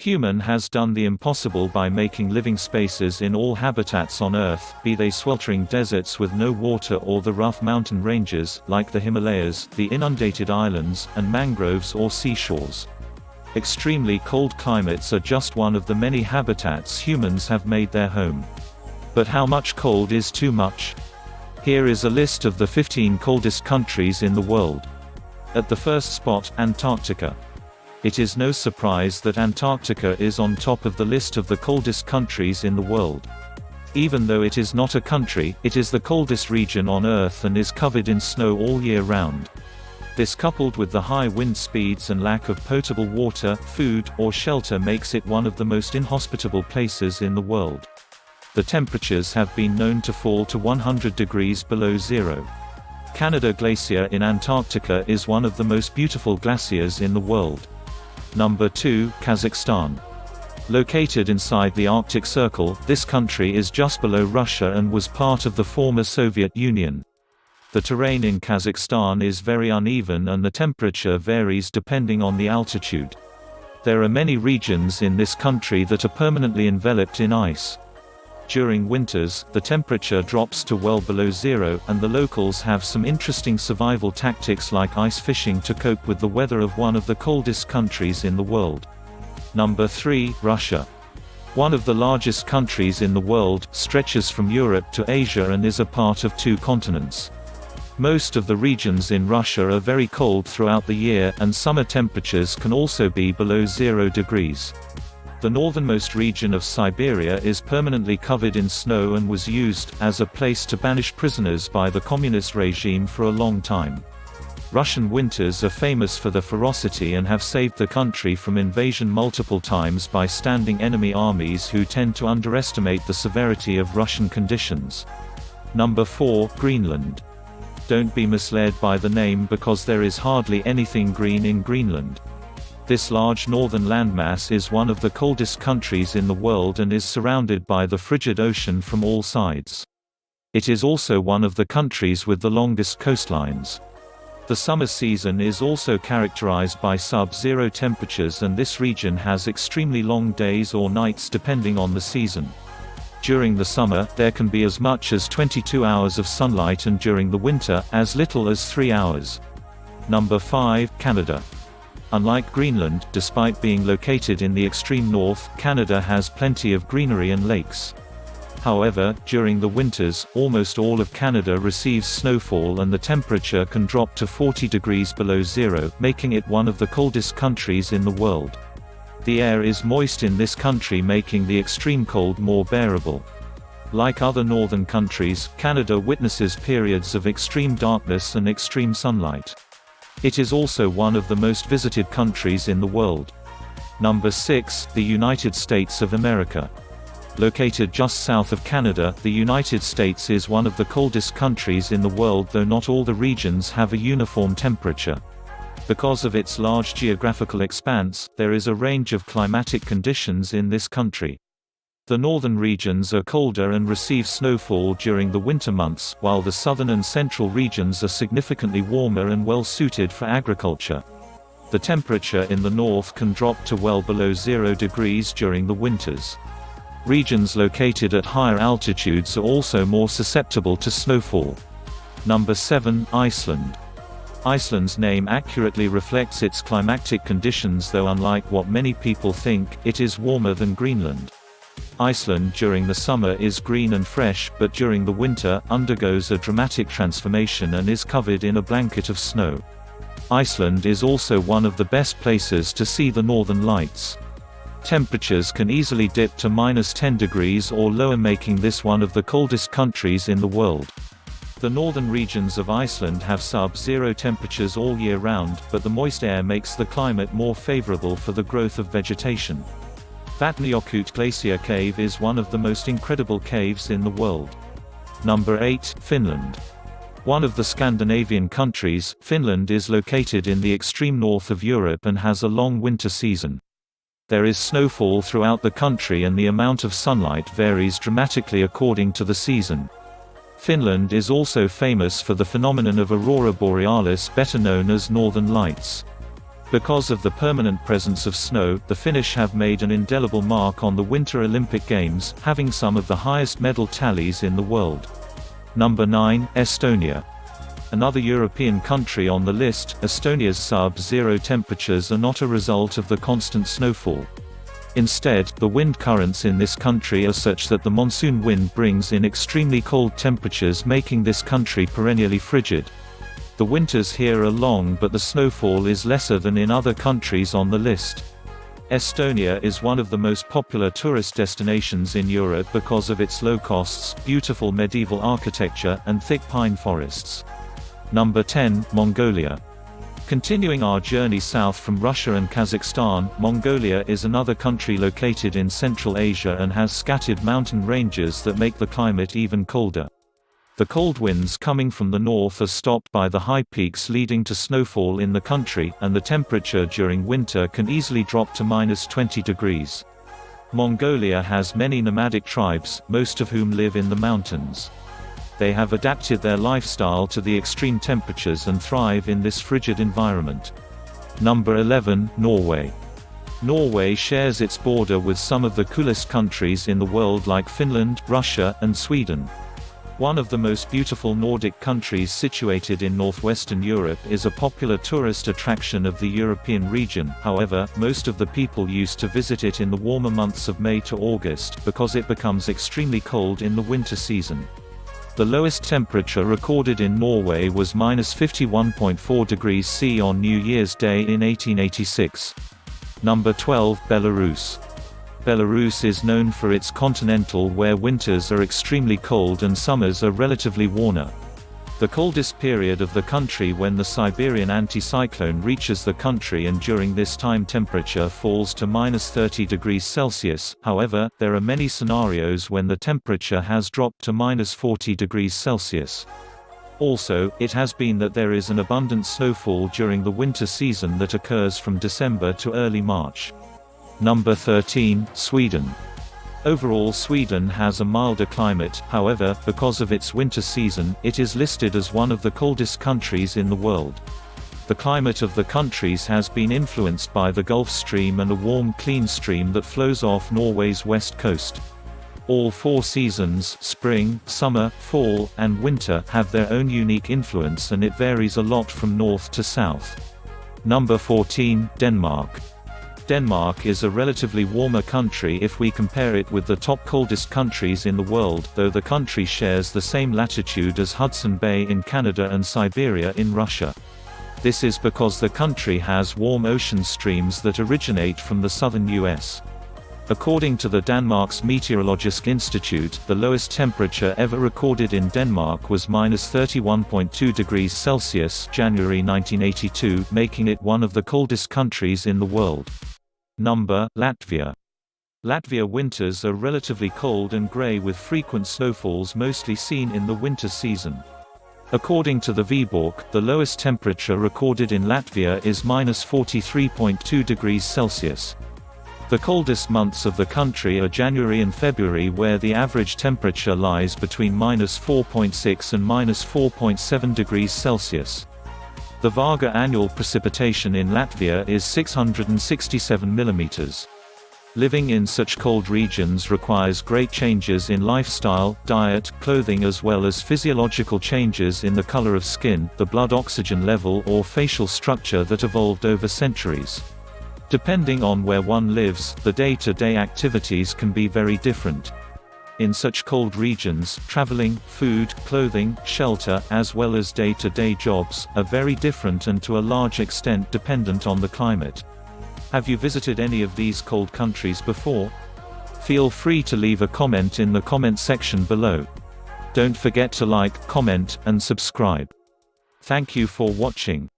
Human has done the impossible by making living spaces in all habitats on Earth, be they sweltering deserts with no water or the rough mountain ranges, like the Himalayas, the inundated islands, and mangroves or seashores. Extremely cold climates are just one of the many habitats humans have made their home. But how much cold is too much? Here is a list of the 15 coldest countries in the world. At the first spot, Antarctica. It is no surprise that Antarctica is on top of the list of the coldest countries in the world. Even though it is not a country, it is the coldest region on Earth and is covered in snow all year round. This, coupled with the high wind speeds and lack of potable water, food, or shelter, makes it one of the most inhospitable places in the world. The temperatures have been known to fall to 100 degrees below zero. Canada Glacier in Antarctica is one of the most beautiful glaciers in the world. Number 2, Kazakhstan. Located inside the Arctic Circle, this country is just below Russia and was part of the former Soviet Union. The terrain in Kazakhstan is very uneven and the temperature varies depending on the altitude. There are many regions in this country that are permanently enveloped in ice. During winters, the temperature drops to well below zero, and the locals have some interesting survival tactics like ice fishing to cope with the weather of one of the coldest countries in the world. Number 3, Russia. One of the largest countries in the world, stretches from Europe to Asia and is a part of 2 continents. Most of the regions in Russia are very cold throughout the year, and summer temperatures can also be below 0 degrees. The northernmost region of Siberia is permanently covered in snow and was used as a place to banish prisoners by the communist regime for a long time. Russian winters are famous for their ferocity and have saved the country from invasion multiple times by standing enemy armies who tend to underestimate the severity of Russian conditions. Number 4, Greenland. Don't be misled by the name because there is hardly anything green in Greenland. This large northern landmass is one of the coldest countries in the world and is surrounded by the frigid ocean from all sides. It is also one of the countries with the longest coastlines. The summer season is also characterized by sub-zero temperatures, and this region has extremely long days or nights depending on the season. During the summer, there can be as much as 22 hours of sunlight, and during the winter, as little as 3 hours. Number 5, Canada. Unlike Greenland, despite being located in the extreme north, Canada has plenty of greenery and lakes. However, during the winters, almost all of Canada receives snowfall and the temperature can drop to 40 degrees below zero, making it one of the coldest countries in the world. The air is moist in this country, making the extreme cold more bearable. Like other northern countries, Canada witnesses periods of extreme darkness and extreme sunlight. It is also one of the most visited countries in the world. Number 6, the United States of America. Located just south of Canada, the United States is one of the coldest countries in the world, though not all the regions have a uniform temperature. Because of its large geographical expanse, there is a range of climatic conditions in this country. The northern regions are colder and receive snowfall during the winter months, while the southern and central regions are significantly warmer and well suited for agriculture. The temperature in the north can drop to well below 0 degrees during the winters. Regions located at higher altitudes are also more susceptible to snowfall. Number 7, Iceland. Iceland's name accurately reflects its climatic conditions, though unlike what many people think, it is warmer than Greenland. Iceland during the summer is green and fresh, but during the winter, undergoes a dramatic transformation and is covered in a blanket of snow. Iceland is also one of the best places to see the northern lights. Temperatures can easily dip to -10 degrees or lower, making this one of the coldest countries in the world. The northern regions of Iceland have sub-zero temperatures all year round, but the moist air makes the climate more favorable for the growth of vegetation. Vatnajökull Glacier Cave is one of the most incredible caves in the world. Number 8, Finland. One of the Scandinavian countries, Finland is located in the extreme north of Europe and has a long winter season. There is snowfall throughout the country and the amount of sunlight varies dramatically according to the season. Finland is also famous for the phenomenon of aurora borealis, better known as northern lights. Because of the permanent presence of snow, the Finnish have made an indelible mark on the Winter Olympic Games, having some of the highest medal tallies in the world. Number 9, Estonia. Another European country on the list, Estonia's sub-zero temperatures are not a result of the constant snowfall. Instead, the wind currents in this country are such that the monsoon wind brings in extremely cold temperatures, making this country perennially frigid. The winters here are long, but the snowfall is lesser than in other countries on the list. Estonia is one of the most popular tourist destinations in Europe because of its low costs, beautiful medieval architecture, and thick pine forests. Number 10, Mongolia. Continuing our journey south from Russia and Kazakhstan, Mongolia is another country located in Central Asia and has scattered mountain ranges that make the climate even colder. The cold winds coming from the north are stopped by the high peaks, leading to snowfall in the country, and the temperature during winter can easily drop to -20 degrees. Mongolia has many nomadic tribes, most of whom live in the mountains. They have adapted their lifestyle to the extreme temperatures and thrive in this frigid environment. Number 11, Norway. Norway shares its border with some of the coolest countries in the world like Finland, Russia, and Sweden. One of the most beautiful Nordic countries situated in northwestern Europe is a popular tourist attraction of the European region. However, most of the people used to visit it in the warmer months of May to August, because it becomes extremely cold in the winter season. The lowest temperature recorded in Norway was -51.4 degrees C on New Year's Day in 1886. Number 12, Belarus. Belarus is known for its continental, where winters are extremely cold and summers are relatively warmer. The coldest period of the country when the Siberian anticyclone reaches the country, and during this time temperature falls to -30 degrees Celsius. However, there are many scenarios when the temperature has dropped to -40 degrees Celsius. Also, it has been that there is an abundant snowfall during the winter season that occurs from December to early March. Number 13, Sweden. Overall, Sweden has a milder climate. However, because of its winter season, it is listed as one of the coldest countries in the world. The climate of the countries has been influenced by the Gulf Stream and a warm, clean stream that flows off Norway's west coast. All 4 seasons, spring, summer, fall, and winter, have their own unique influence, and it varies a lot from north to south. Number 14, Denmark. Denmark is a relatively warmer country if we compare it with the top coldest countries in the world, though the country shares the same latitude as Hudson Bay in Canada and Siberia in Russia. This is because the country has warm ocean streams that originate from the southern US. According to the Denmark's Meteorological Institute, the lowest temperature ever recorded in Denmark was -31.2 degrees Celsius, January 1982, making it one of the coldest countries in the world. Number, Latvia. Latvia winters are relatively cold and grey with frequent snowfalls mostly seen in the winter season. According to the VBORK, the lowest temperature recorded in Latvia is -43.2 degrees Celsius. The coldest months of the country are January and February, where the average temperature lies between -4.6 and -4.7 degrees Celsius. The Varga annual precipitation in Latvia is 667 mm. Living in such cold regions requires great changes in lifestyle, diet, clothing, as well as physiological changes in the color of skin, the blood oxygen level, or facial structure that evolved over centuries. Depending on where one lives, the day-to-day activities can be very different. In such cold regions, traveling, food, clothing, shelter, as well as day-to-day jobs, are very different and to a large extent dependent on the climate. Have you visited any of these cold countries before? Feel free to leave a comment in the comment section below. Don't forget to like, comment, and subscribe. Thank you for watching.